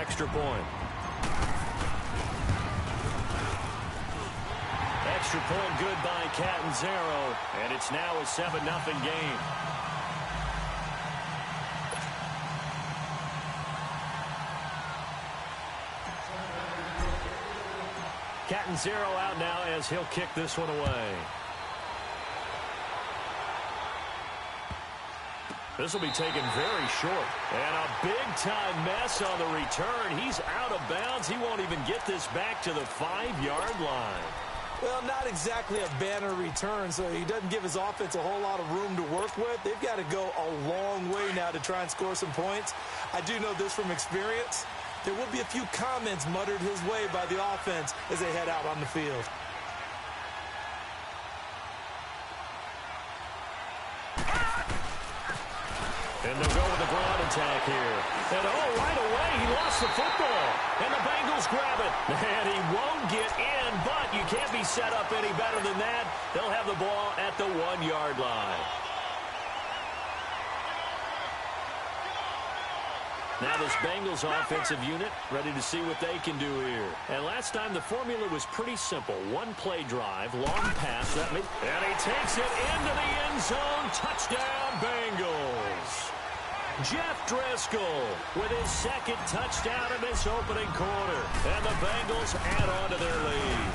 extra point. Extra point good by Catanzaro, and it's now a 7-0 game. Catanzaro out now as he'll kick this one away. This will be taken very short. And a big-time mess on the return. He's out of bounds. He won't even get this back to the 5-yard line. Well, not exactly a banner return, so he doesn't give his offense a whole lot of room to work with. They've got to go a long way now to try and score some points. I do know this from experience. There will be a few comments muttered his way by the offense as they head out on the field. And they'll go with the ground attack here. And, right away, he lost the football. And the Bengals grab it. And he won't get in, but you can't be set up any better than that. They'll have the ball at the 1-yard line. Now this Bengals offensive unit ready to see what they can do here. And last time the formula was pretty simple. One-play drive, long pass. And he takes it into the end zone. Touchdown, Bengals. Jeff Driscoll with his second touchdown in this opening quarter. And the Bengals add on to their lead.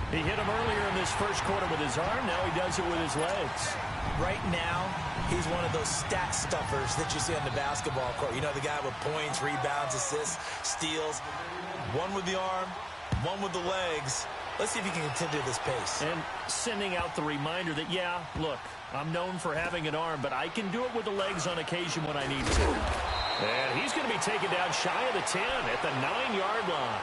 He hit him earlier in this first quarter with his arm. Now he does it with his legs. Right now, he's one of those stat stuffers that you see on the basketball court. You know, the guy with points, rebounds, assists, steals. One with the arm, one with the legs. Let's see if he can continue this pace. And sending out the reminder that, yeah, look, I'm known for having an arm, but I can do it with the legs on occasion when I need to. And he's going to be taken down shy of the 10 at the 9-yard line.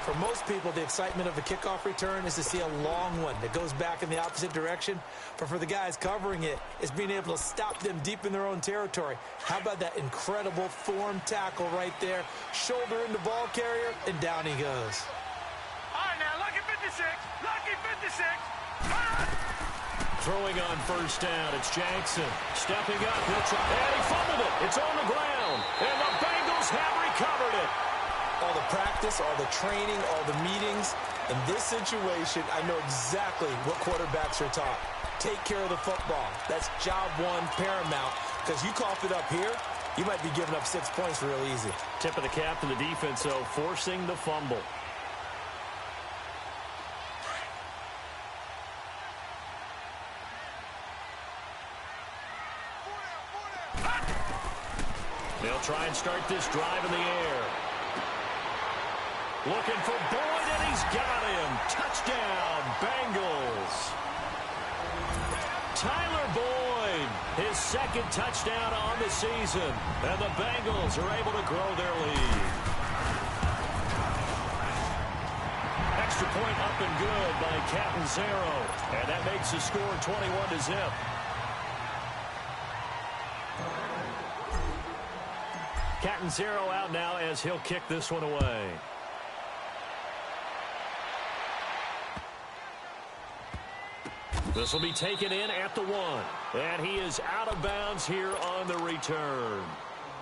For most people, the excitement of a kickoff return is to see a long one that goes back in the opposite direction. But for the guys covering it, it's being able to stop them deep in their own territory. How about that incredible form tackle right there? Shoulder in the ball carrier, and down he goes. All right, now, lucky 56. Lucky 56. Throwing on first down, it's Jackson. Stepping up, and he fumbled it. It's on the ground, and the Bengals have recovered it. All the practice, all the training, all the meetings. In this situation, I know exactly what quarterbacks are taught. Take care of the football. That's job one, paramount. Because you cough it up here, you might be giving up 6 points real easy. Tip of the cap to the defense, though, forcing the fumble. They'll try and start this drive in the air. Looking for Boyd, and he's got him. Touchdown, Bengals. Tyler Boyd, his second touchdown on the season. And the Bengals are able to grow their lead. Extra point up and good by Catanzaro. And that makes the score 21-0. Catanzaro out now as he'll kick this one away. This will be taken in at the 1. And he is out of bounds here on the return.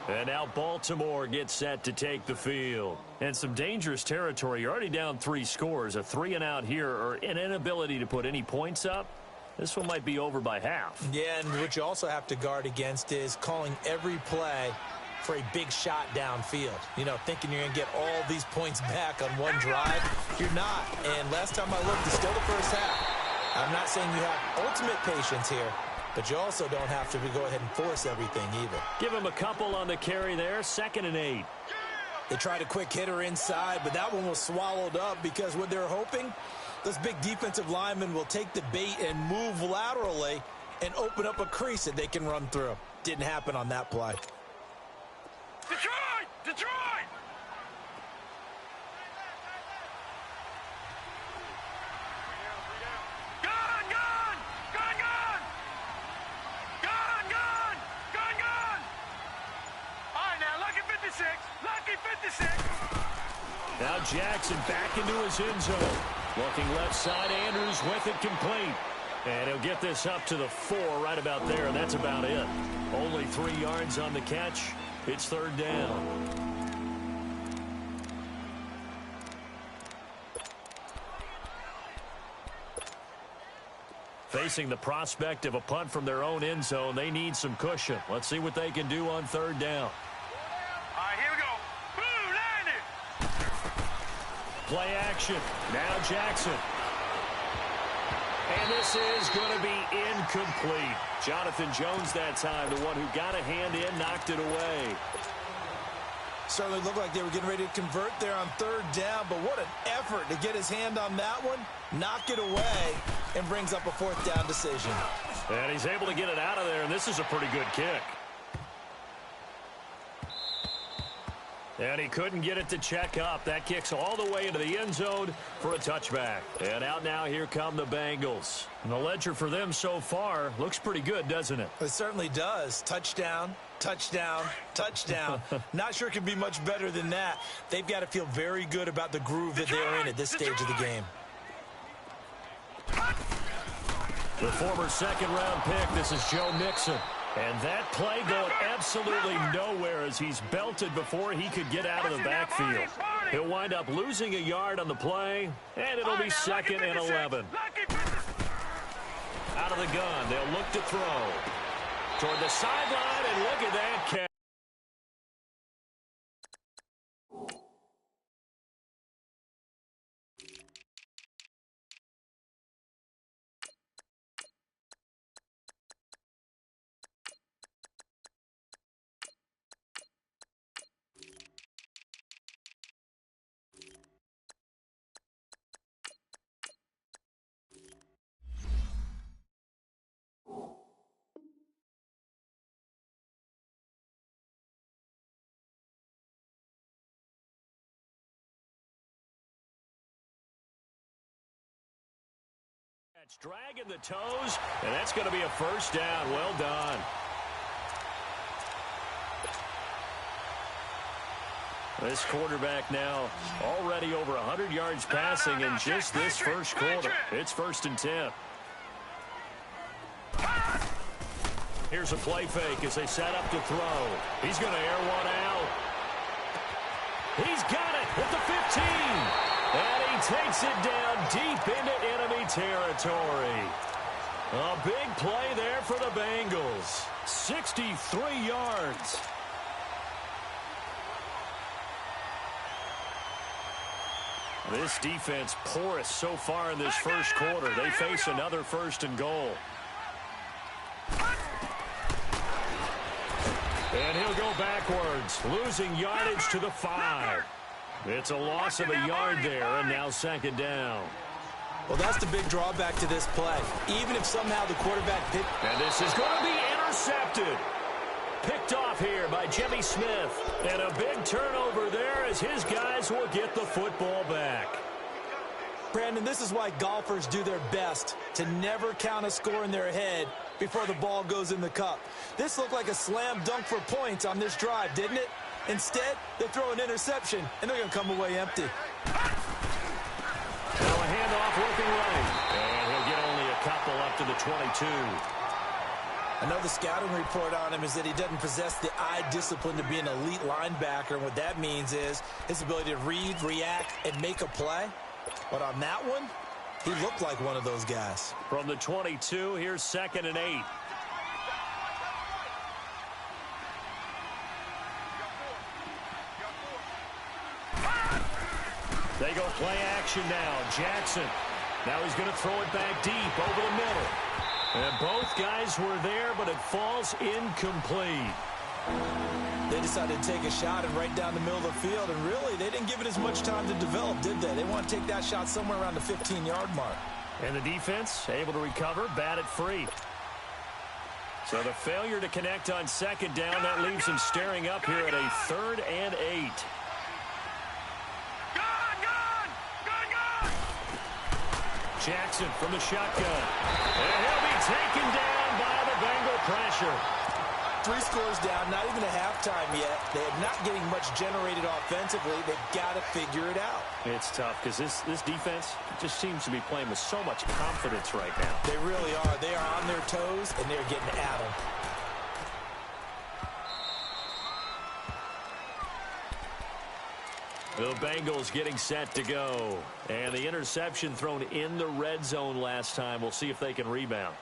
And now Baltimore gets set to take the field. And some dangerous territory. You're already down 3 scores. A 3-and-out here, or an inability to put any points up. This one might be over by half. Yeah, and what you also have to guard against is calling every play for a big shot downfield. You know, thinking you're going to get all these points back on one drive. You're not. And last time I looked, it's still the first half. I'm not saying you have ultimate patience here, but you also don't have to go ahead and force everything either. Give him a couple on the carry there, 2nd and 8. They tried a quick hitter inside, but that one was swallowed up because what they're hoping, this big defensive lineman will take the bait and move laterally and open up a crease that they can run through. Didn't happen on that play. Detroit! Detroit! Lucky 56. Now Jackson back into his end zone. Looking left side, Andrews with it complete. And he'll get this up to the 4 right about there, and that's about it. Only 3 yards on the catch. It's 3rd down. Facing the prospect of a punt from their own end zone, they need some cushion. Let's see what they can do on third down. All right, here we go. Boom, landed. Play action. Now Jackson. And this is going to be incomplete. Jonathan Jones that time, the one who got a hand in, knocked it away. Certainly looked like they were getting ready to convert there on third down, but what an effort to get his hand on that one, knock it away, and brings up a fourth down decision. And he's able to get it out of there, and this is a pretty good kick. And he couldn't get it to check up. That kicks all the way into the end zone for a touchback. And out now, here come the Bengals. And the ledger for them so far looks pretty good, doesn't it? It certainly does. Touchdown, touchdown, touchdown. Not sure it can be much better than that. They've got to feel very good about the groove that they're in at this stage of the game. The former second-round pick, this is Joe Mixon. And that play going absolutely nowhere as he's belted before he could get out of the backfield. He'll wind up losing a yard on the play, and it'll be second and 11. Out of the gun, they'll look to throw. Toward the sideline, and look at that catch. That's dragging the toes, and that's going to be a first down. Well done. This quarterback now already over 100 yards passing in just this first quarter. It's 1st and 10. Here's a play fake as they set up to throw. He's going to air one out. He's got it at the 15. And he takes it down deep into enemy territory. A big play there for the Bengals. 63 yards. This defense porous so far in this first quarter. They face another 1st and goal. And he'll go backwards, losing yardage to the 5. It's a loss of a yard there, and now 2nd down. Well, that's the big drawback to this play. Even if somehow the quarterback picked... And this is going to be intercepted. Picked off here by Jimmy Smith. And a big turnover there as his guys will get the football back. Brandon, this is why golfers do their best to never count a score in their head before the ball goes in the cup. This looked like a slam dunk for points on this drive, didn't it? Instead, they throw an interception, and they're going to come away empty. Now a handoff looking right. And he'll get only a couple up to the 22. I know the scouting report on him is that he doesn't possess the eye discipline to be an elite linebacker, and what that means is his ability to read, react, and make a play. But on that one, he looked like one of those guys. From the 22, here's 2nd and 8. They go play action now. Jackson. Now he's going to throw it back deep over the middle. And both guys were there, but it falls incomplete. They decided to take a shot and right down the middle of the field, and really, they didn't give it as much time to develop, did they? They want to take that shot somewhere around the 15-yard mark. And the defense able to recover, bat it free. So the failure to connect on 2nd down, that leaves him staring up here at a 3rd and 8. Jackson from the shotgun. And he'll be taken down by the Bengal pressure. 3 scores down, not even a halftime yet. They are not getting much generated offensively. They've got to figure it out. It's tough because this defense just seems to be playing with so much confidence right now. They really are. They are on their toes, and they're getting at them. The Bengals getting set to go. And the interception thrown in the red zone last time. We'll see if they can rebound.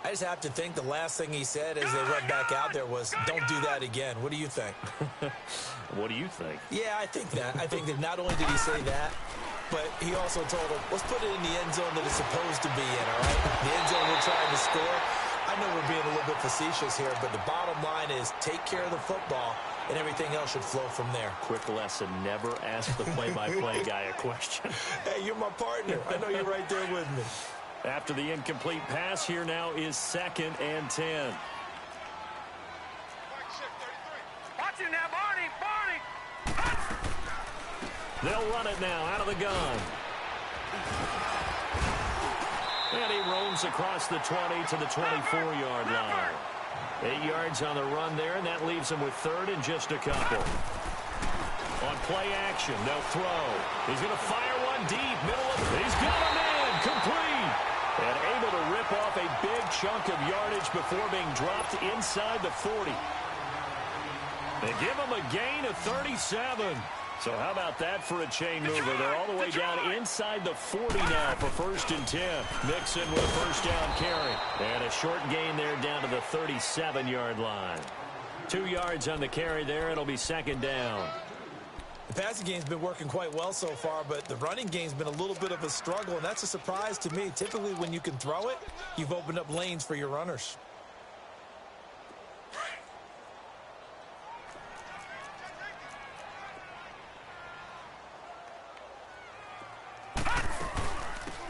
I just have to think the last thing he said as they went back out there was, don't do that again. What do you think? What do you think? Yeah, I think that. I think that not only did he say that, but he also told him, let's put it in the end zone that it's supposed to be in, all right? The end zone we're trying to score. I know we're being a little bit facetious here, but the bottom line is take care of the football, and everything else should flow from there. Quick lesson, never ask the play-by-play guy a question. Hey, you're my partner. I know you're right there with me. After the incomplete pass, here now is 2nd and 10. Watch him now, Barney! They'll run it now out of the gun. And he roams across the 20 to the 24-yard line. 8 yards on the run there, and that leaves him with 3rd and just a couple. On play action, they'll throw. He's going to fire one deep, middle of it. He's got him in, complete. And able to rip off a big chunk of yardage before being dropped inside the 40. They give him a gain of 37. So how about that for a chain mover? They're all the way down inside the 40 now for 1st and 10. Mixon with a first down carry. And a short gain there down to the 37-yard line. 2 yards on the carry there. It'll be 2nd down. The passing game's been working quite well so far, but the running game's been a little bit of a struggle, and that's a surprise to me. Typically, when you can throw it, you've opened up lanes for your runners.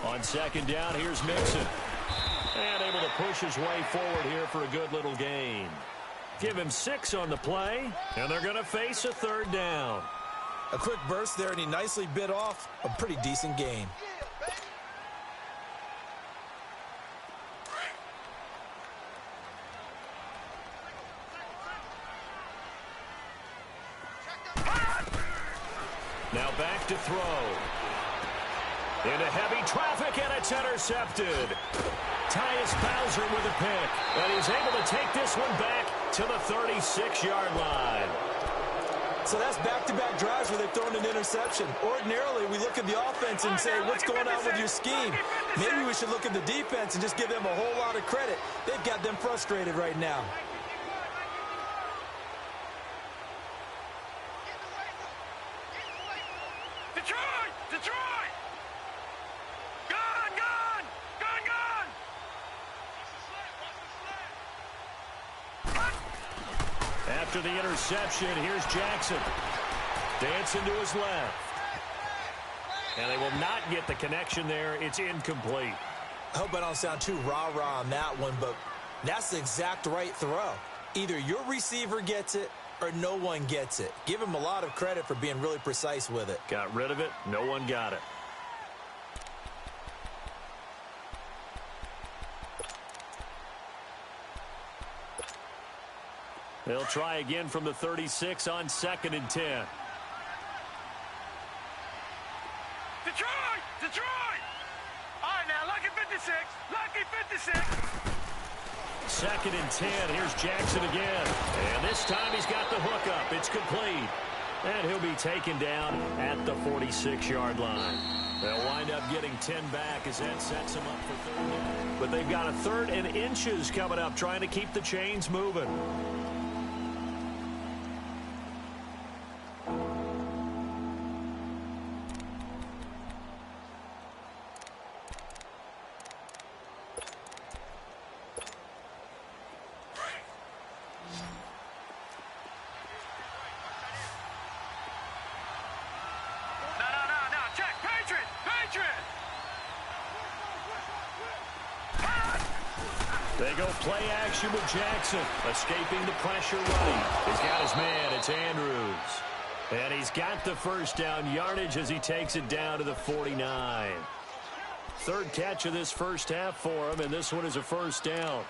On 2nd down, here's Mixon. And able to push his way forward here for a good little gain. Give him 6 on the play, and they're going to face a 3rd down. A quick burst there, and he nicely bit off a pretty decent gain. Now back to throw. Into heavy traffic, and it's intercepted. Tyus Bowser with a pick, and he's able to take this one back to the 36-yard line. So that's back-to-back drives where they've thrown an interception. Ordinarily, we look at the offense and say, what's going on with your scheme? Maybe we should look at the defense and just give them a whole lot of credit. They've got them frustrated right now. Detroit! Detroit! Gone! Gone! Gone! Gone! After the interception, here's Jackson. Dancing to his left. And they will not get the connection there. It's incomplete. I hope I don't sound too rah-rah on that one, but that's the exact right throw. Either your receiver gets it or no one gets it. Give him a lot of credit for being really precise with it. Got rid of it. No one got it. They'll try again from the 36 on 2nd and 10. Detroit! Detroit! All right, now, lucky 56. Lucky 56. 2nd and 10. Here's Jackson again. And this time he's got the hookup. It's complete. And he'll be taken down at the 46-yard line. They'll wind up getting 10 back as that sets them up for 3rd down. But they've got a 3rd and inches coming up, trying to keep the chains moving. They go play action with Jackson, escaping the pressure running. He's got his man, it's Andrews. And he's got the first down yardage as he takes it down to the 49. 3rd catch of this first half for him, and this one is a first down.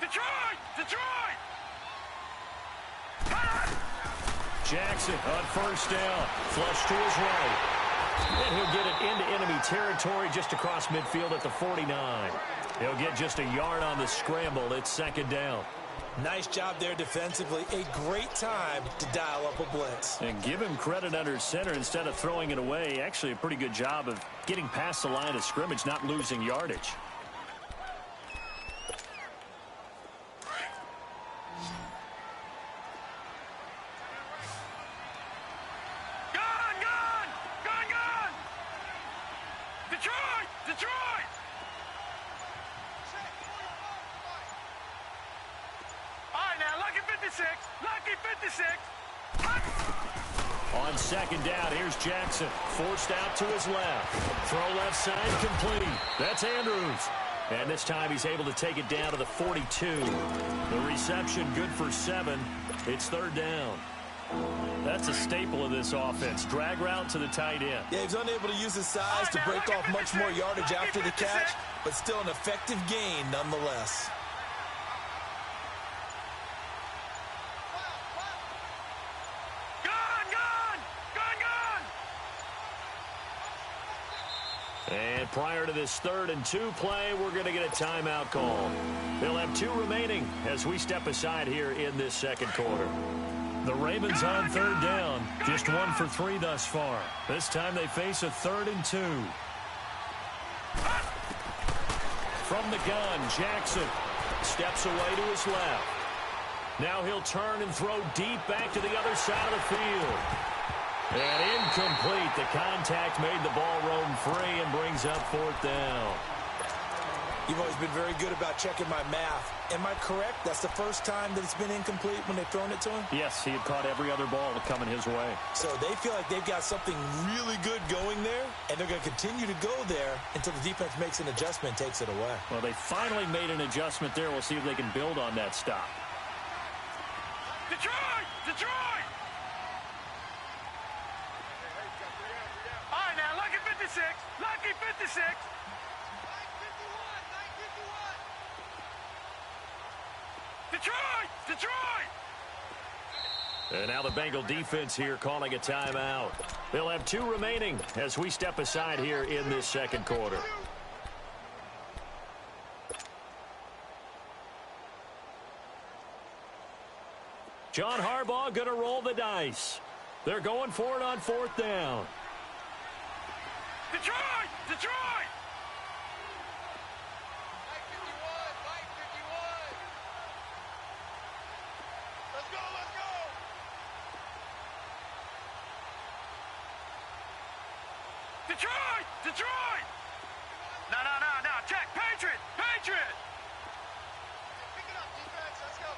Detroit! Detroit! Jackson on first down. Flush to his right. And he'll get it into enemy territory just across midfield at the 49. He'll get just a yard on the scramble. It's second down. Nice job there defensively. A great time to dial up a blitz. And give him credit under center instead of throwing it away. Actually, a pretty good job of getting past the line of scrimmage, not losing yardage. On second down, here's Jackson. Forced out to his left. Throw left side complete. That's Andrews. And this time he's able to take it down to the 42. The reception good for 7. It's third down. That's a staple of this offense. Drag route to the tight end. Yeah, he's unable to use his size to break off much more yardage after the catch, but still an effective gain nonetheless. And prior to this 3rd and 2 play, we're going to get a timeout call. They'll have 2 remaining as we step aside here in this second quarter. The Ravens on 3rd down, just 1 for 3 thus far. This time they face a 3rd and 2. From the gun, Jackson steps away to his left. Now he'll turn and throw deep back to the other side of the field. And incomplete. The contact made the ball roam free and brings up 4th down. You've always been very good about checking my math. Am I correct? That's the first time that it's been incomplete when they've thrown it to him? Yes, he had caught every other ball coming his way. So they feel like they've got something really good going there, and they're going to continue to go there until the defense makes an adjustment and takes it away. Well, they finally made an adjustment there. We'll see if they can build on that stop. Detroit! Detroit! All right, now, lucky 56. Lucky 56. Detroit! Detroit! And now the Bengal defense here calling a timeout. They'll have 2 remaining as we step aside here in this second quarter. John Harbaugh going to roll the dice. They're going for it on 4th down. Detroit! Detroit! Detroit! Detroit! No. Check. Patriot! Patriot! Pick it up, defense. Let's go.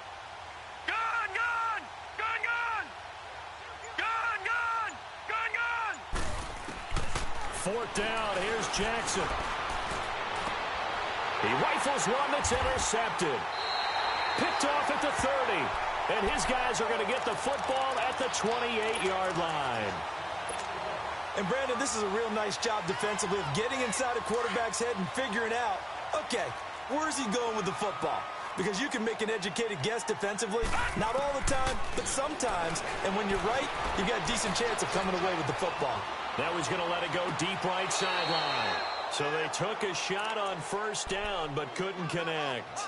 Gun! Gun! Gun! Gun! Gun! Gun! Gun! 4th down. Here's Jackson. He rifles one that's intercepted. Picked off at the 30. And his guys are going to get the football at the 28-yard line. And, Brandon, this is a real nice job defensively of getting inside a quarterback's head and figuring out, okay, where's he going with the football? Because you can make an educated guess defensively, not all the time, but sometimes. And when you're right, you've got a decent chance of coming away with the football. Now he's going to let it go deep right sideline. So they took a shot on 1st down, but couldn't connect.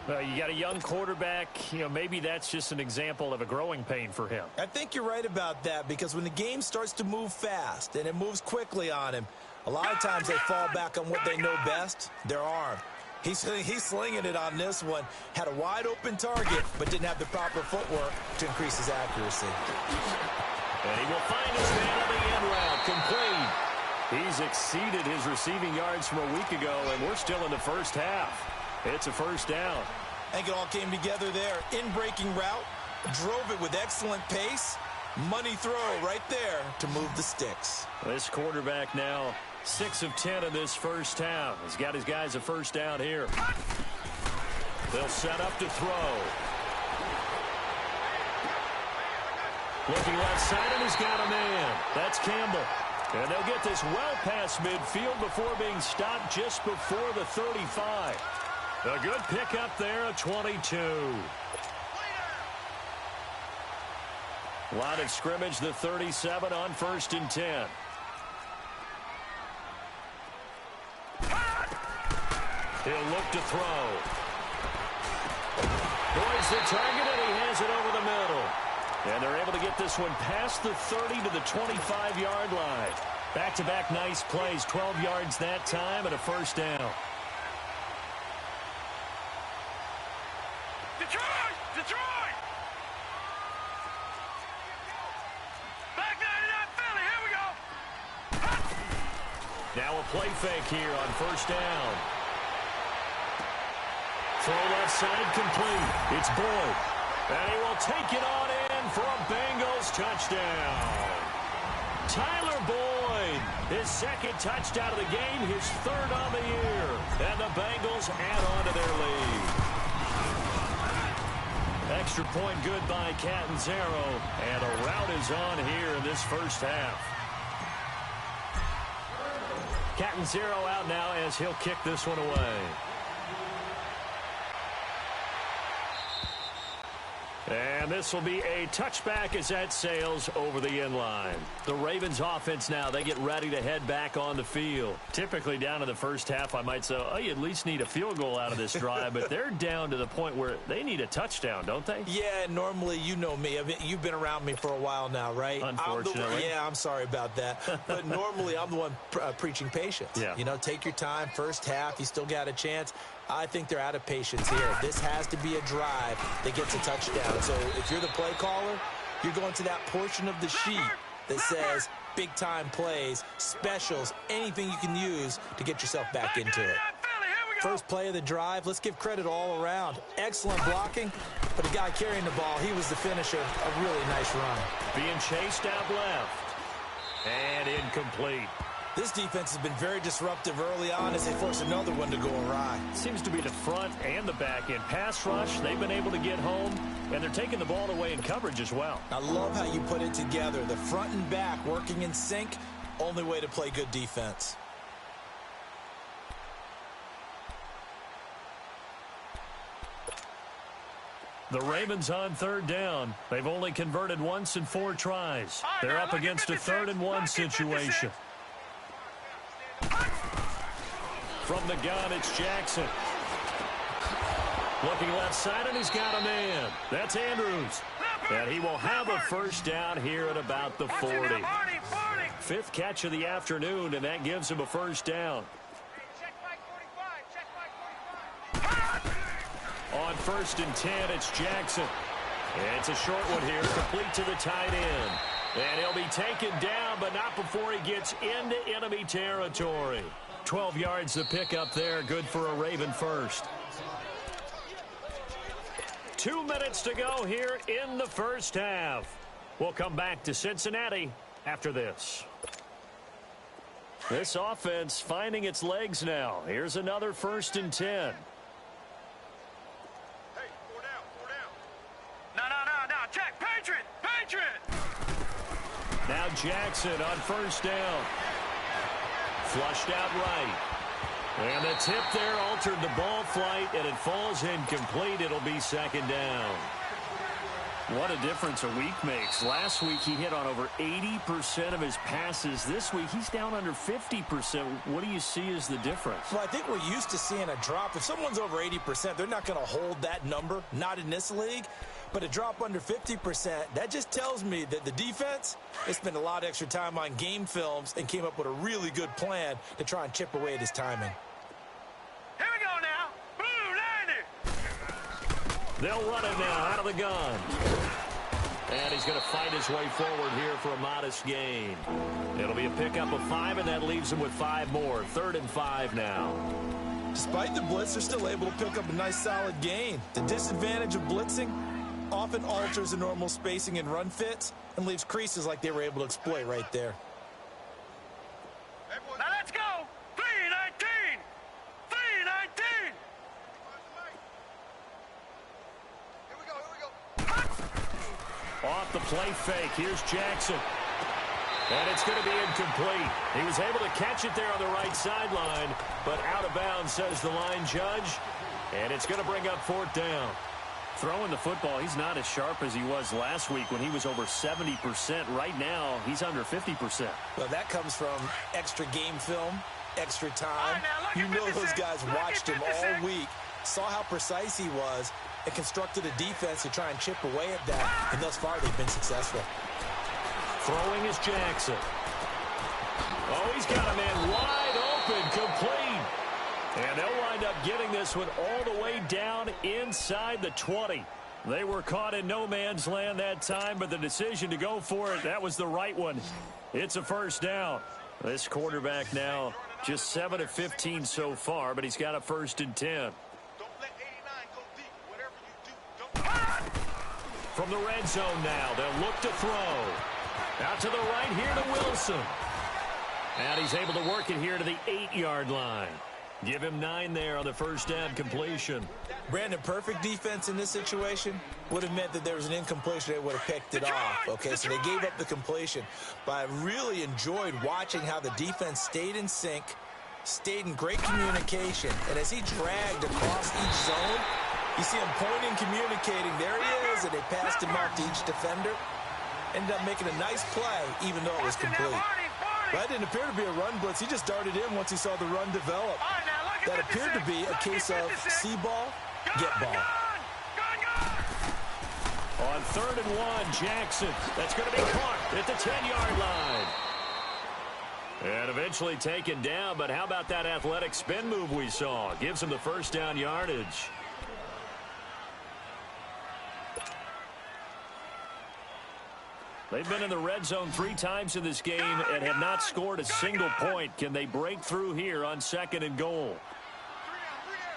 You got a young quarterback, maybe that's just an example of a growing pain for him. I think you're right about that, because when the game starts to move fast and it moves quickly on him, a lot of times they fall back on what they know best, their arm. He's slinging it on this one. Had a wide open target, but didn't have the proper footwork to increase his accuracy. And he will find his man on the end route, complete. He's exceeded his receiving yards from a week ago, and we're still in the first half. It's a 1st down. I think it all came together there. In-breaking route, drove it with excellent pace. Money throw right there to move the sticks. This quarterback now 6 of 10 in this first half. He's got his guys a 1st down here. They'll set up to throw. Looking left side, and he's got a man. That's Campbell. And they'll get this well past midfield before being stopped just before the 35. A good pickup there, a 22. Line of scrimmage, the 37 on 1st and 10. He'll look to throw. Boys the target, and he has it over the middle. And they're able to get this one past the 30 to the 25-yard line. Back-to-back nice plays, 12 yards that time and a first down. Detroit! Detroit! Back 99 Philly, here we go! Now a play fake here on first down. Throw left side complete. It's Boyd. And he will take it on in for a Bengals touchdown. Tyler Boyd, his second touchdown of the game, his third on the year. And the Bengals add on to their lead. Extra point good by Catanzaro. And a rout is on here in this first half. Catanzaro out now as he'll kick this one away. And this will be a touchback as that sails over the end line. The Ravens offense now, they get ready to head back on the field. Typically down to the first half, I might say, oh, you at least need a field goal out of this drive, but they're down to the point where they need a touchdown, don't they? Yeah, normally, you know me. You've been around me for a while now, right? Unfortunately. I'm sorry about that. But normally, I'm the one preaching patience. Yeah. You know, take your time, first half, you still got a chance. I think they're out of patience here. This has to be a drive that gets a touchdown. So if you're the play caller, you're going to that portion of the sheet that says big-time plays, specials, anything you can use to get yourself back into it. First play of the drive, let's give credit all around. Excellent blocking, but the guy carrying the ball, he was the finisher. A really nice run. Being chased out left. And incomplete. This defense has been very disruptive early on as they force another one to go awry. Seems to be the front and the back end. Pass rush, they've been able to get home, and they're taking the ball away in coverage as well. I love how you put it together. The front and back working in sync, only way to play good defense. The Ravens on third down. They've only converted once in 4 tries. They're up against a 3rd and 1 situation. From the gun, it's Jackson. Looking left side, and he's got a man. That's Andrews. And he will have a first down here at about the 40. 5th catch of the afternoon, and that gives him a first down. On 1st and 10, it's Jackson. It's a short one here, complete to the tight end. And he'll be taken down, but not before he gets into enemy territory. 12 yards to pick up there, good for a Raven first. 2 minutes to go here in the first half. We'll come back to Cincinnati after this. This offense finding its legs now. Here's another 1st and 10. Check, Patriot! Now Jackson on 1st down. Flushed out right. And the tip there altered the ball flight, and it falls incomplete. It'll be 2nd down. What a difference a week makes. Last week he hit on over 80% of his passes. This week he's down under 50%. What do you see as the difference? Well, I think we're used to seeing a drop. If someone's over 80%, they're not going to hold that number, not in this league. But a drop under 50%, that just tells me that the defense has spent a lot of extra time on game films and came up with a really good plan to try and chip away at his timing. Here we go now. Blue 90. They'll run it now out of the gun. And he's going to fight his way forward here for a modest gain. It'll be a pickup of 5, and that leaves him with 5 more. 3rd and 5 now. Despite the blitz, they're still able to pick up a nice solid gain. The disadvantage of blitzing often alters the normal spacing and run fits and leaves creases like they were able to exploit right there. Now let's go. 319. 319. Here we go. Off the play fake. Here's Jackson. And it's going to be incomplete. He was able to catch it there on the right sideline, but out of bounds, says the line judge. And it's going to bring up 4th down. Throwing the football, he's not as sharp as he was last week when he was over 70%. Right now, he's under 50%. Well, that comes from extra game film, extra time. You know those guys watched him all week, saw how precise he was, and constructed a defense to try and chip away at that, and thus far they've been successful. Throwing is Jackson. Oh, he's got a man wide open, complete. And they'll wind up getting this one all the way down inside the 20. They were caught in no man's land that time, but the decision to go for it, that was the right one. It's a first down. This quarterback now just 7 of 15 so far, but he's got a 1st and 10. Don't let 89 go deep. Whatever you do, don't. From the red zone now, they'll look to throw. Out to the right here to Wilson. And he's able to work it here to the 8-yard line. Give him 9 there on the first down completion. Brandon, perfect defense in this situation would have meant that there was an incompletion. They would have picked it off. Okay, so they gave up the completion. But I really enjoyed watching how the defense stayed in sync, stayed in great communication. And as he dragged across each zone, you see him pointing, communicating. There he is, and they passed him off to each defender. Ended up making a nice play, even though it was complete. That didn't appear to be a run blitz. He just darted in once he saw the run develop. That appeared to be a case of see ball, get ball. On 3rd and 1, Jackson. That's going to be caught at the 10-yard line. And eventually taken down, but how about that athletic spin move we saw? Gives him the first down yardage. They've been in the red zone 3 times in this game and have not scored a single point. Can they break through here on 2nd and goal? 3 down.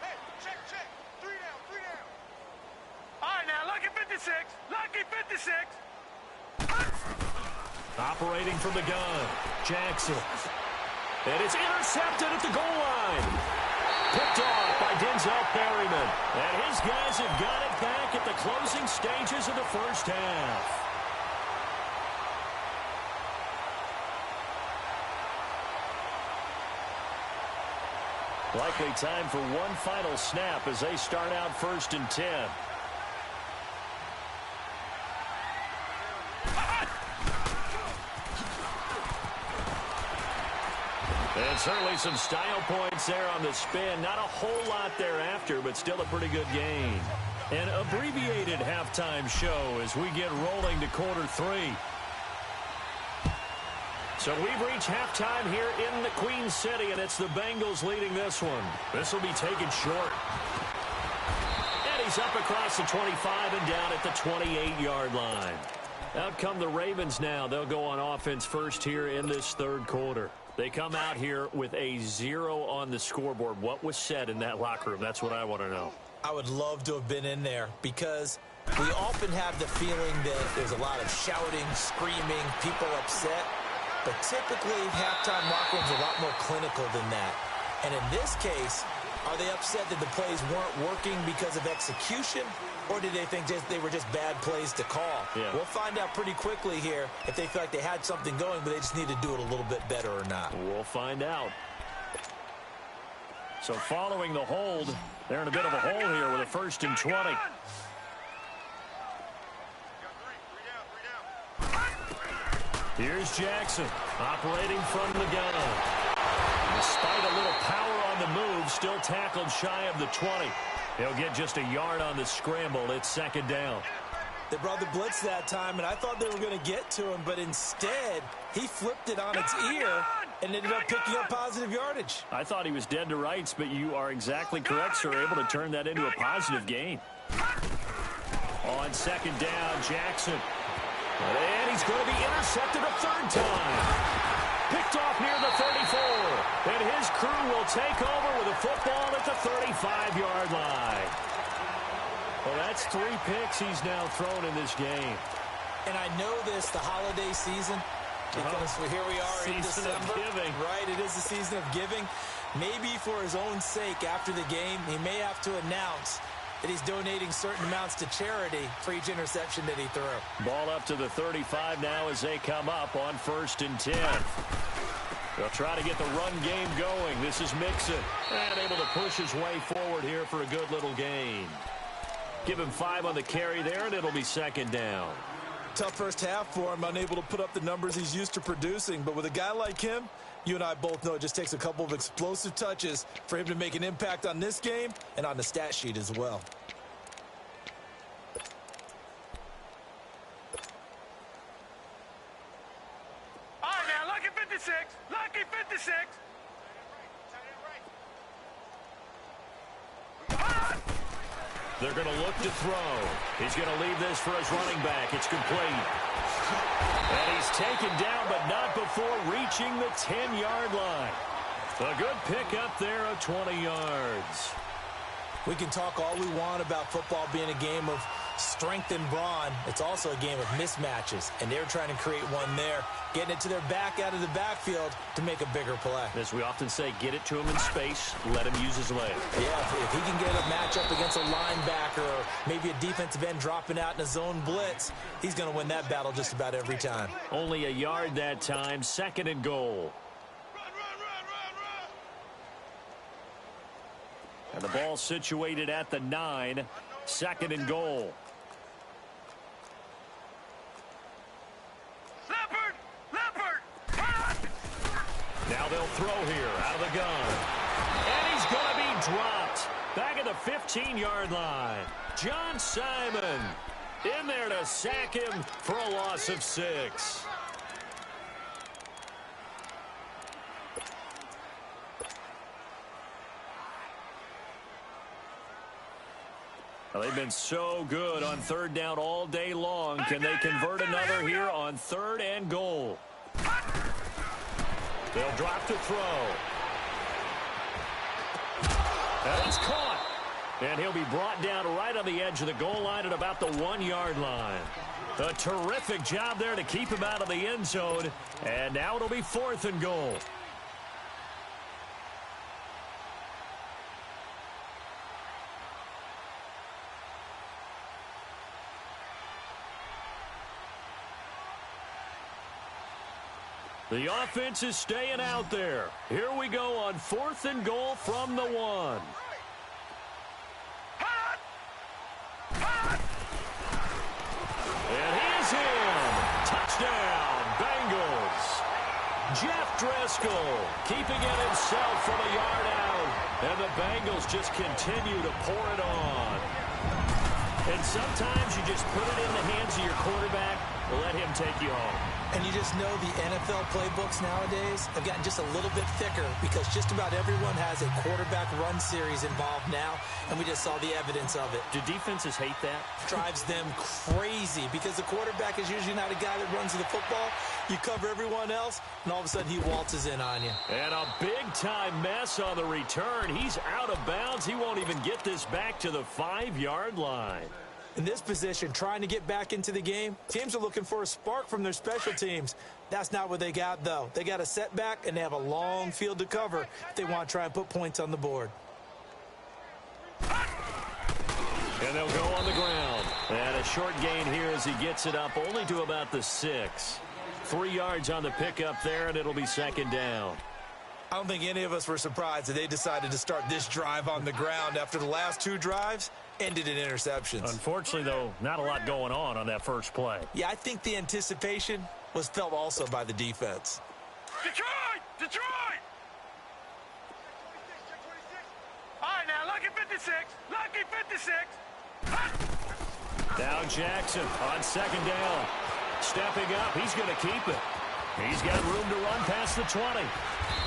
Hey, check. 3 down. All right, now, lucky 56. Lucky 56. Operating from the gun, Jackson. And it's intercepted at the goal line. Picked off by Denzel Perryman. And his guys have got it back at the closing stages of the first half. Likely time for one final snap as they start out 1st and 10. And certainly some style points there on the spin. Not a whole lot thereafter, but still a pretty good gain. An abbreviated halftime show as we get rolling to quarter 3. So we've reached halftime here in the Queen City, and it's the Bengals leading this one. This will be taken short. And he's up across the 25 and down at the 28-yard line. Out come the Ravens now. They'll go on offense first here in this 3rd quarter. They come out here with a 0 on the scoreboard. What was said in that locker room? That's what I want to know. I would love to have been in there because we often have the feeling that there's a lot of shouting, screaming, people upset. But typically, halftime locker rooms are a lot more clinical than that. And in this case, are they upset that the plays weren't working because of execution, or did they think they were just bad plays to call? Yeah. We'll find out pretty quickly here if they feel like they had something going, but they just need to do it a little bit better or not. We'll find out. So following the hold, they're in a bit of a hole here with a 1st and 20. Here's Jackson operating from the gun. Despite a little power on the move, still tackled shy of the 20. He'll get just a yard on the scramble. It's 2nd down. They brought the blitz that time, and I thought they were going to get to him, but instead, he flipped it on its ear and ended up picking up positive yardage. I thought he was dead to rights, but you are exactly correct, sir. Able to turn that into a positive gain. On 2nd down, Jackson. And he's going to be intercepted a 3rd time. Picked off near the 34. And his crew will take over with a football at the 35-yard line. Well, that's 3 picks he's now thrown in this game. And I know this, the holiday season, because here we are in December. Season of giving. Right, it is the season of giving. Maybe for his own sake after the game, he may have to announce that he's donating certain amounts to charity for each interception that he threw. Ball up to the 35 now as they come up on 1st and 10. They'll try to get the run game going. This is Mixon. And able to push his way forward here for a good little gain. Give him 5 on the carry there, and it'll be 2nd down. Tough first half for him, unable to put up the numbers he's used to producing. But with a guy like him, You and I both know it just takes a couple of explosive touches for him to make an impact on this game and on the stat sheet as well. All right, now, lucky 56. Lucky 56. They're going to look to throw. He's going to leave this for his running back. It's complete. And he's taken down, but not before reaching the 10-yard line. A good pickup there of 20 yards. We can talk all we want about football being a game of strength and brawn. It's also a game of mismatches, and they're trying to create one there, getting it to their back out of the backfield to make a bigger play. As we often say, get it to him in space, let him use his leg. Yeah, if he can get a matchup against a linebacker or maybe a defensive end dropping out in a zone blitz, he's going to win that battle just about every time. Only a yard that time, 2nd and goal. And the ball situated at the 9, 2nd and goal. Now they'll throw here out of the gun. And he's going to be dropped back at the 15-yard line. John Simon in there to sack him for a loss of 6. Well, they've been so good on 3rd down all day long. Can they convert another here on 3rd and goal? They'll drop to throw. And it's caught. And he'll be brought down right on the edge of the goal line at about the 1-yard line. A terrific job there to keep him out of the end zone. And now it'll be 4th and goal. The offense is staying out there. Here we go on 4th and goal from the 1. And he is in. Touchdown, Bengals. Jeff Driscoll keeping it himself from a yard out. And the Bengals just continue to pour it on. And sometimes you just put it in the hands of your quarterback and let him take you home. And you just know the NFL playbooks nowadays have gotten just a little bit thicker because just about everyone has a quarterback run series involved now, and we just saw the evidence of it. Do defenses hate that? Drives them crazy because the quarterback is usually not a guy that runs the football. You cover everyone else, and all of a sudden he waltzes in on you. And a big-time mess on the return. He's out of bounds. He won't even get this back to the 5-yard line. In this position, trying to get back into the game, teams are looking for a spark from their special teams. That's not what they got, though. They got a setback, and they have a long field to cover if they want to try and put points on the board. And they'll go on the ground. And a short gain here as he gets it up only to about the 6. 3 yards on the pickup there, and it'll be 2nd down. I don't think any of us were surprised that they decided to start this drive on the ground after the last 2 drives ended in interceptions. Unfortunately, though, not a lot going on that first play. Yeah, I think the anticipation was felt also by the defense. Detroit! Detroit! All right, now, lucky 56. Lucky 56. Now Jackson on 2nd down. Stepping up, he's going to keep it. He's got room to run past the 20.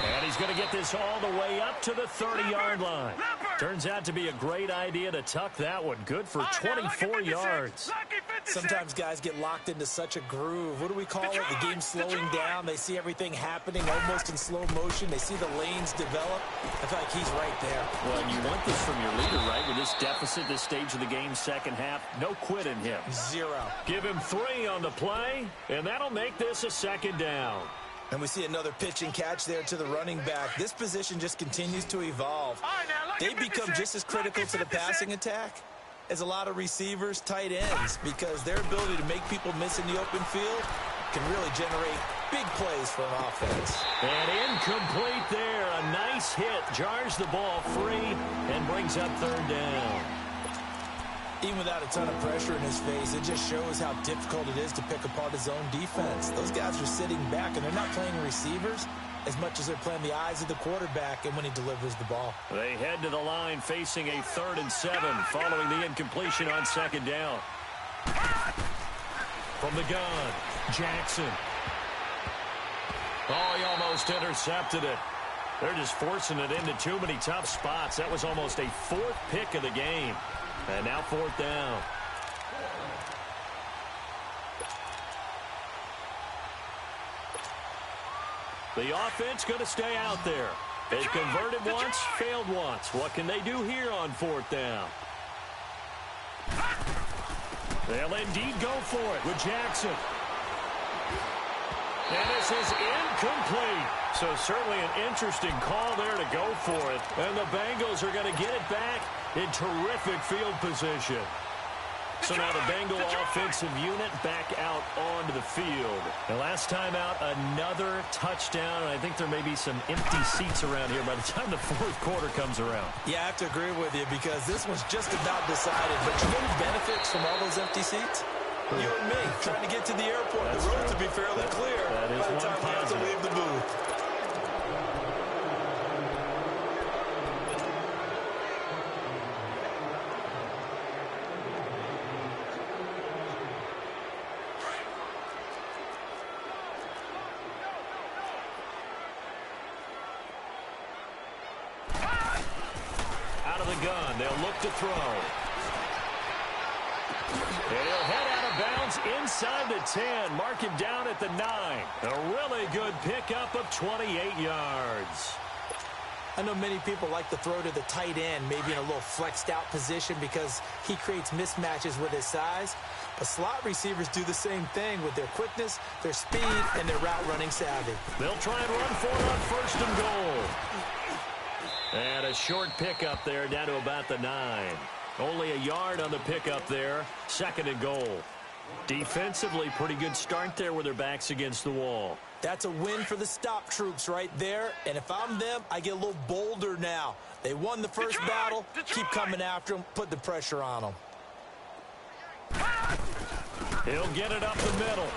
And he's going to get this all the way up to the 30-yard line. Turns out to be a great idea to tuck that one. Good for 24 yards. Sometimes guys get locked into such a groove. What do we call it? The game's slowing down. They see everything happening almost in slow motion. They see the lanes develop. I feel like he's right there. Well, you want this from your leader, right? With this deficit, this stage of the game, second half, no quit in him. 0. Give him 3 on the play, and that'll make this a 2nd down. And we see another pitch and catch there to the running back. This position just continues to evolve. They become just as critical to the passing attack as a lot of receivers, tight ends, because their ability to make people miss in the open field can really generate big plays for an offense. And incomplete there. A nice hit. Jars the ball free and brings up 3rd down. Even without a ton of pressure in his face, it just shows how difficult it is to pick apart his own defense. Those guys are sitting back, and they're not playing receivers. as much as they're playing the eyes of the quarterback and when he delivers the ball. They head to the line facing a 3rd and 7 following the incompletion on 2nd down. From the gun, Jackson. Oh, he almost intercepted it. They're just forcing it into too many tough spots. That was almost a 4th pick of the game. And now 4th down. The offense going to stay out there. They've converted once, failed once. What can they do here on 4th down? They'll indeed go for it with Jackson. And this is incomplete. So certainly an interesting call there to go for it. And the Bengals are going to get it back in terrific field position. So now the Bengal offensive unit back out onto the field. And last time out, another touchdown. And I think there may be some empty seats around here by the time the 4th quarter comes around. Yeah, I have to agree with you because this one's just about decided. But you know who benefits from all those empty seats? You and me, trying to get to the airport. The roads will be fairly clear by the time we have to leave the booth. Gun. They'll look to throw. He'll head out of bounds inside the 10. Mark him down at the 9. A really good pickup of 28 yards. I know many people like to throw to the tight end, maybe in a little flexed out position because he creates mismatches with his size. But slot receivers do the same thing with their quickness, their speed, and their route running savvy. They'll try and run for it on 1st and goal. And a short pickup there down to about the 9. Only a yard on the pickup there. 2nd and goal. Defensively, pretty good start there with their backs against the wall. That's a win for the stop troops right there. And if I'm them, I get a little bolder now. They won the first battle. Keep coming after them. Put the pressure on them. He'll get it up the middle.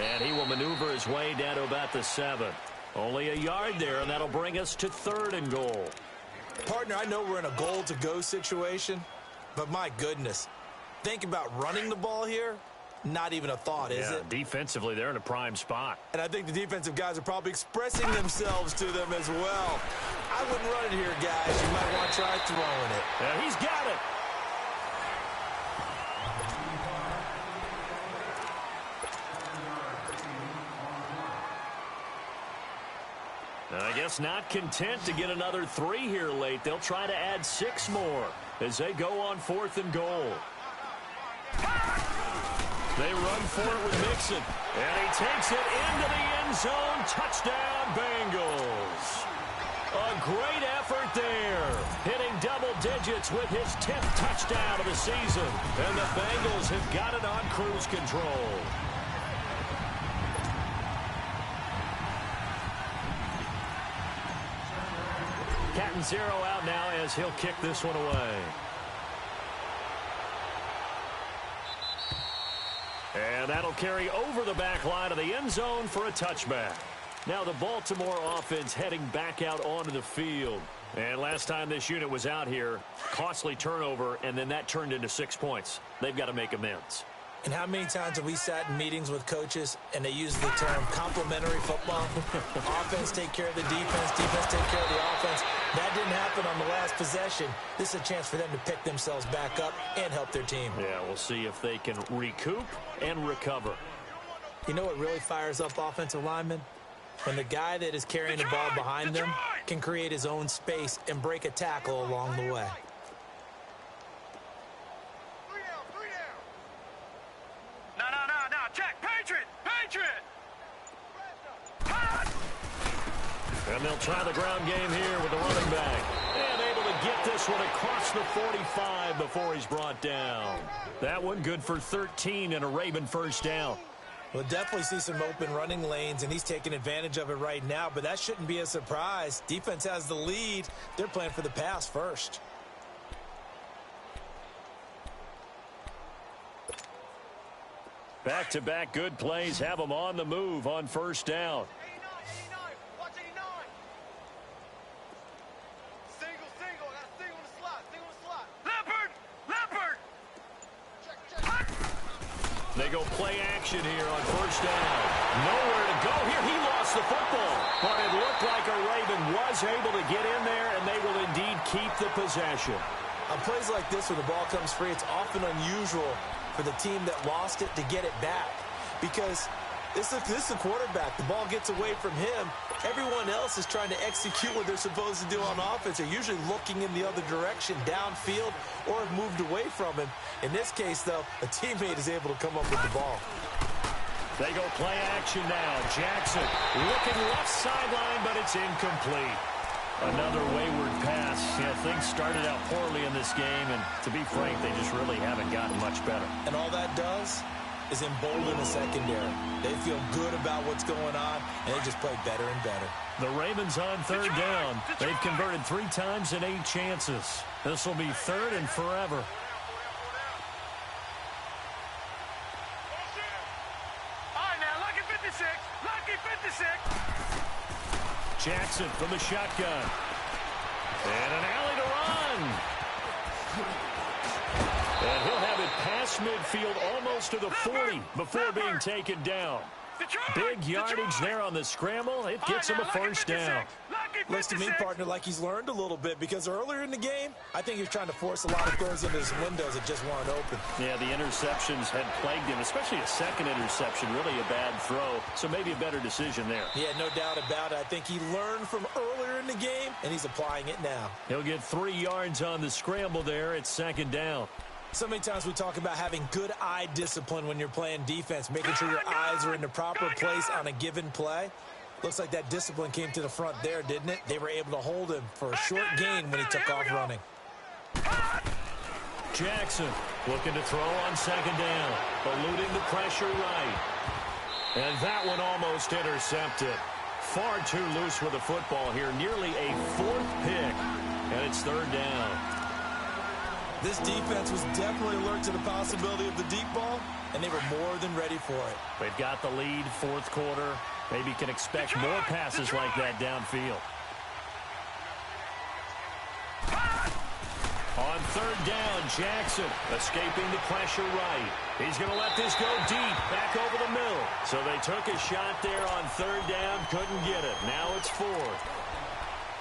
And he will maneuver his way down to about the 7. Only a yard there, and that'll bring us to 3rd and goal. Partner, I know we're in a goal-to-go situation, but my goodness. Think about running the ball here. Not even a thought, is it? Defensively, they're in a prime spot. And I think the defensive guys are probably expressing themselves to them as well. I wouldn't run it here, guys. You might want to try throwing it. And he's got it. I guess not content to get another 3 here late. They'll try to add 6 more as they go on 4th and goal. They run for it with Mixon. And he takes it into the end zone. Touchdown, Bengals. A great effort there. Hitting double digits with his 10th touchdown of the season. And the Bengals have got it on cruise control. Captain Zero out now as he'll kick this one away. And that'll carry over the back line of the end zone for a touchback. Now the Baltimore offense heading back out onto the field. And last time this unit was out here, costly turnover, and then that turned into 6 points. They've got to make amends. And how many times have we sat in meetings with coaches and they use the term complementary football? Offense take care of the defense, defense take care of the offense. That didn't happen on the last possession. This is a chance for them to pick themselves back up and help their team. Yeah, we'll see if they can recoup and recover. You know what really fires up offensive linemen? When the guy that is carrying the ball behind them can create his own space and break a tackle along the way. And they'll try the ground game here with the running back. And able to get this one across the 45 before he's brought down. That one good for 13 and a Raven first down. We'll definitely see some open running lanes, and he's taking advantage of it right now, but that shouldn't be a surprise. Defense has the lead. They're playing for the pass first. Back-to-back good plays have them on the move on first down. go play action here on first down. Nowhere to go here. He lost the football. But it looked like a Raven was able to get in there, and they will indeed keep the possession. On plays like this, when the ball comes free, it's often unusual for the team that lost it to get it back. Because this is a quarterback. The ball gets away from him. Everyone else is trying to execute what they're supposed to do on offense. They're usually looking in the other direction, downfield, or have moved away from him. In this case, though, a teammate is able to come up with the ball. They go play action now. Jackson looking left sideline, but it's incomplete. Another wayward pass. Yeah, things started out poorly in this game, and to be frank, they just really haven't gotten much better. And all that does is embolden the secondary. They feel good about what's going on, and they just play better and better. The Ravens on third down. They've converted 3 times in 8 chances. This will be third and forever. All right, now, lucky 56. Lucky 56. Jackson from the shotgun. And an alley to run. And he'll have it past midfield almost to the 40 before being taken down. Big yardage there on the scramble. It gets him a first down. Looks to me, partner, like he's learned a little bit, because earlier in the game, I think he was trying to force a lot of throws into his windows that just weren't open. Yeah, the interceptions had plagued him, especially a second interception, really a bad throw. So maybe a better decision there. Yeah, no doubt about it. I think he learned from earlier in the game, and he's applying it now. He'll get 3 yards on the scramble there. It's second down. So many times we talk about having good eye discipline when you're playing defense, making sure your eyes are in the proper place on a given play. Looks like that discipline came to the front there, didn't it? They were able to hold him for a short gain when he took off running. Jackson looking to throw on second down, eluding the pressure right. And that one almost intercepted. Far too loose with the football here, nearly a 4th pick, and it's third down. This defense was definitely alert to the possibility of the deep ball, and they were more than ready for it. They've got the lead, 4th quarter. Maybe can expect more passes like that downfield. On third down, Jackson escaping the pressure right. He's going to let this go deep, back over the middle. So they took a shot there on third down, couldn't get it. Now it's 4th.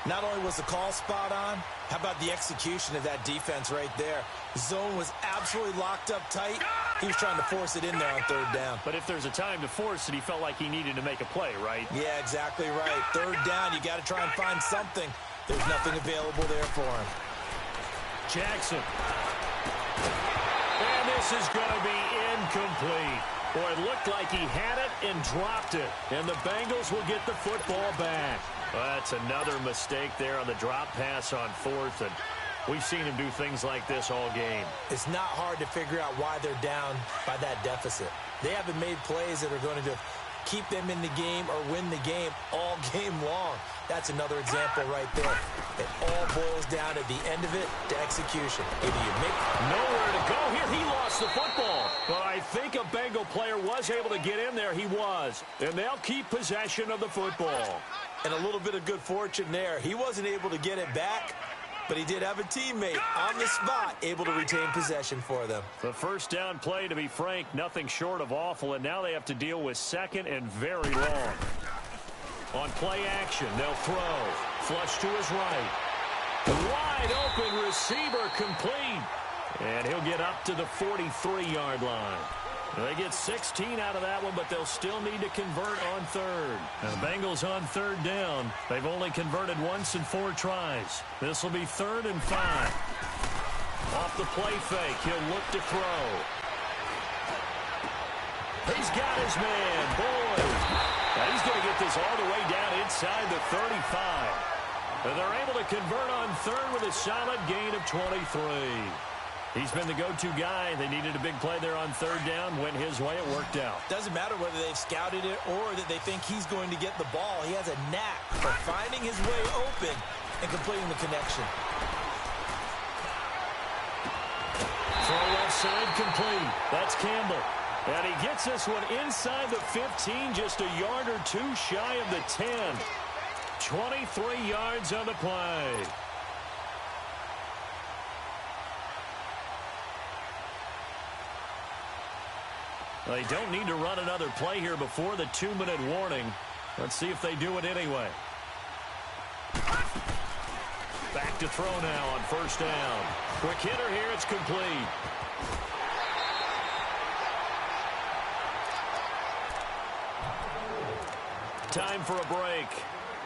Not only was the call spot on, how about the execution of that defense right there? The zone was absolutely locked up tight. He was trying to force it in there on third down. But if there's a time to force it, he felt like he needed to make a play, right? Yeah, exactly right. Third down, you got to try and find something. There's nothing available there for him. Jackson. And this is going to be incomplete. Boy, it looked like he had it and dropped it. And the Bengals will get the football back. Well, that's another mistake there on the drop pass on 4th. And we've seen him do things like this all game. It's not hard to figure out why they're down by that deficit. They haven't made plays that are going to keep them in the game or win the game all game long. That's another example right there. It all boils down at the end of it to execution. Either you make nowhere to go here. He lost the football. But I think a Bengal player was able to get in there. He was. And they'll keep possession of the football. And a little bit of good fortune there. He wasn't able to get it back, but he did have a teammate on the spot able to retain possession for them. The first down play, to be frank, nothing short of awful, and now they have to deal with second and very long. On play action, they'll throw. Flush to his right. Wide open receiver complete. And he'll get up to the 43-yard line. They get 16 out of that one, but they'll still need to convert on third. Now the Bengals on third down. They've only converted once in 4 tries. This will be 3rd and 5. Off the play fake, he'll look to throw. He's got his man, Boyd. Now he's going to get this all the way down inside the 35. And they're able to convert on third with a solid gain of 23. He's been the go-to guy. They needed a big play there on third down. Went his way. It worked out. Doesn't matter whether they've scouted it or that they think he's going to get the ball. He has a knack for finding his way open and completing the connection. Throw left side complete. That's Campbell. And he gets this one inside the 15, just a yard or 2 shy of the 10. 23 yards on the play. They don't need to run another play here before the 2-minute warning. Let's see if they do it anyway. Back to throw now on first down. Quick hitter here. It's complete. Time for a break.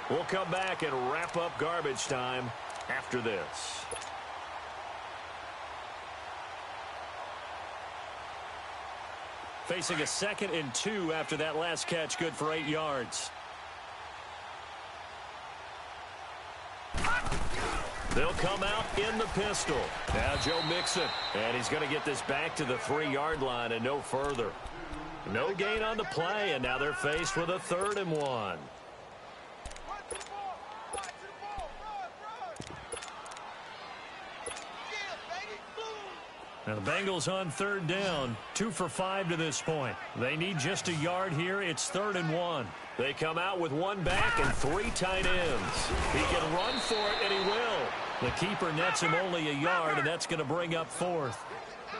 We'll come back and wrap up garbage time after this. Facing a 2nd and 2 after that last catch, good for 8 yards. They'll come out in the pistol. Now Joe Mixon, and he's going to get this back to the 3-yard line and no further. No gain on the play, and now they're faced with a 3rd and 1. Now the Bengals on 3rd down, 2 for 5 to this point. They need just a yard here. It's 3rd and 1. They come out with 1 back and 3 tight ends. He can run for it, and he will. The keeper nets him only a yard, and that's going to bring up 4th.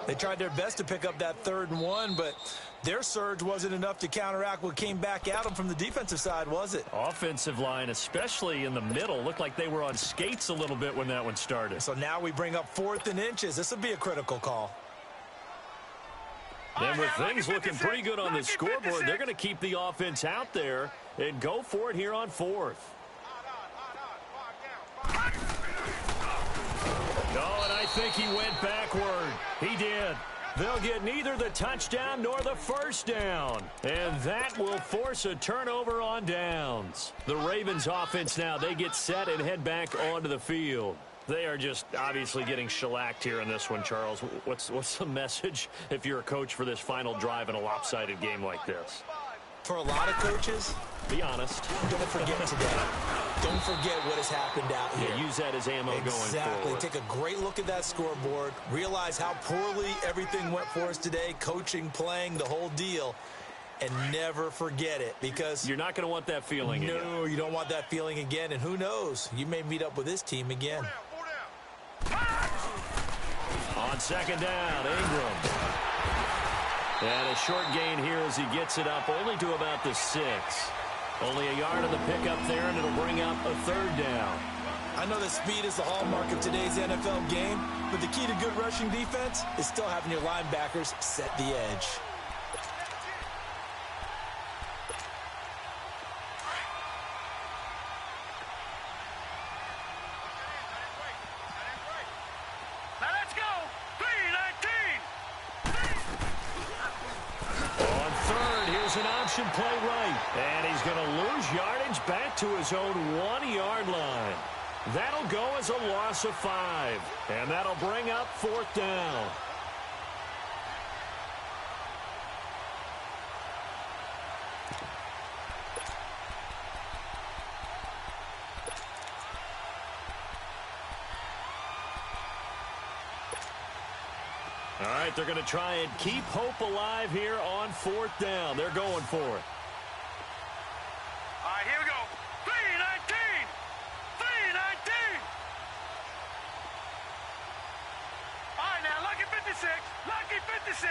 They tried their best to pick up that 3rd and 1, but their surge wasn't enough to counteract what came back at them from the defensive side, was it? Offensive line, especially in the middle, looked like they were on skates a little bit when that one started. So now we bring up 4th and inches. This will be a critical call. And with things looking pretty good on the scoreboard, they're going to keep the offense out there and go for it here on 4th. Oh, and I think he went backward. He did. They'll get neither the touchdown nor the first down. And that will force a turnover on downs. The Ravens offense now, they get set and head back onto the field. They are just obviously getting shellacked here in this one, Charles. What's the message if you're a coach for this final drive in a lopsided game like this? For a lot of coaches, be honest. Don't forget today. Don't forget what has happened out here. Yeah, use that as ammo going forward. Exactly. Take a great look at that scoreboard. Realize how poorly everything went for us today. Coaching, playing, the whole deal. And never forget it, because you're not going to want that feeling again. No, you don't want that feeling again. And who knows? You may meet up with this team again. On 2nd down, Ingram. And a short gain here as he gets it up only to about the 6. Only a yard on the pickup there, and it'll bring up a 3rd down. I know that speed is the hallmark of today's NFL game, but the key to good rushing defense is still having your linebackers set the edge. Play right, and he's going to lose yardage back to his own 1-yard line. That'll go as a loss of 5, and that'll bring up 4th down. All right, they're going to try and keep hope alive here on 4th down. They're going for it. All right, here we go. 3-19. 3-19. All right, now, lucky 56. Lucky 56.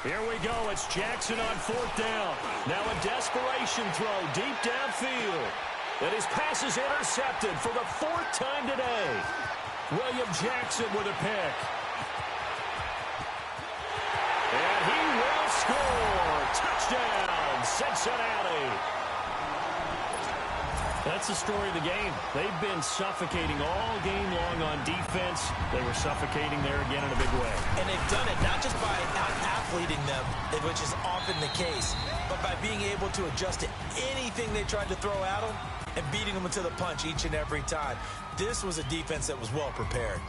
Here we go. It's Jackson on 4th down. Now a desperation throw deep downfield. And his pass is intercepted for the 4th time today. William Jackson with a pick. And he will score. Touchdown, Cincinnati. That's the story of the game. They've been suffocating all game long on defense. They were suffocating there again in a big way. And they've done it not just by out-athleting them, which is often the case, but by being able to adjust to anything they tried to throw at them and beating them to the punch each and every time. This was a defense that was well prepared.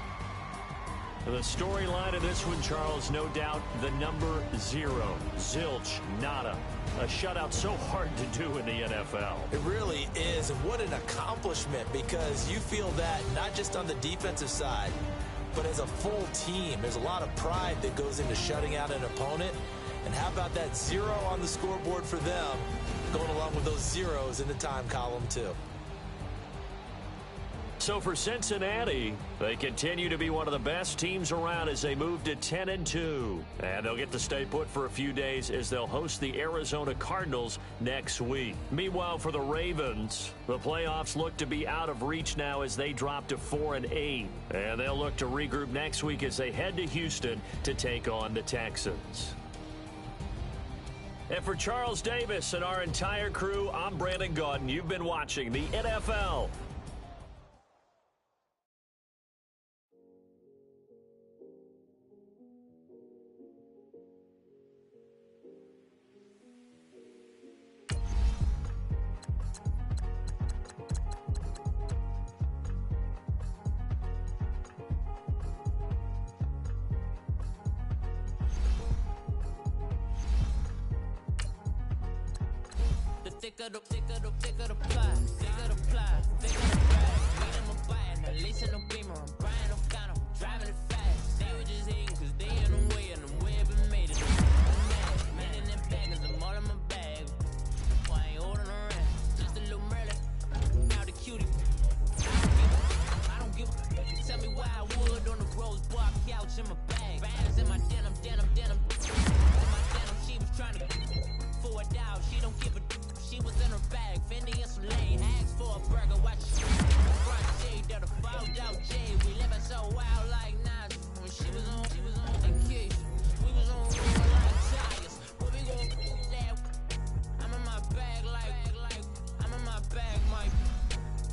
The storyline of this one, Charles, no doubt the number 0. Zilch, nada. A shutout so hard to do in the NFL. It really is, and what an accomplishment, because you feel that not just on the defensive side, but as a full team. There's a lot of pride that goes into shutting out an opponent. And how about that 0 on the scoreboard for them, going along with those zeros in the time column too. So for Cincinnati, they continue to be one of the best teams around as they move to 10-2. And they'll get to stay put for a few days as they'll host the Arizona Cardinals next week. Meanwhile, for the Ravens, the playoffs look to be out of reach now as they drop to 4-8. And they'll look to regroup next week as they head to Houston to take on the Texans. And for Charles Davis and our entire crew, I'm Brandon Gaudin. You've been watching the NFL. Thicker the plot, thicker the plot, thicker the bag. Me and my buying, at least in no beamer. I'm Brian O'Connor, driving it fast. They were just hating cause they in the way and the way I've been made it. Man in them baggers, I'm all in my bag. Why I ain't holding around? Just a little Merlin, now the cutie. I don't give a tell me why I would on the rose bar couch in my bag. Bands in my denim. In my denim, she was trying to forward out, she don't give a. She was in her bag, Fendi and some lane hags for a burger. Watch front shade that a fouled out J. We living so wild like Nas. When she was on vacation, we was on roll like tires. What we gon' do that? I'm in my bag like I'm in my bag, Mike.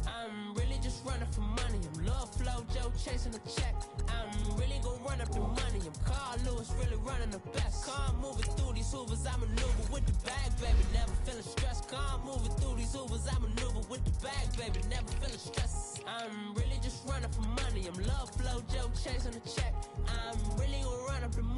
I'm really just running for money. I'm Love Flow Joe chasing the check. I'm really gon' run up the money. I'm Carl Lewis, really running the best. Calm moving through these hoovers, I maneuver with the bag, baby. Never feeling stressed. Calm moving through these hoovers, I maneuver with the bag, baby. Never feeling stressed. I'm really just running for money. I'm Love Flow Joe chasing the check. I'm really gon' run up the money.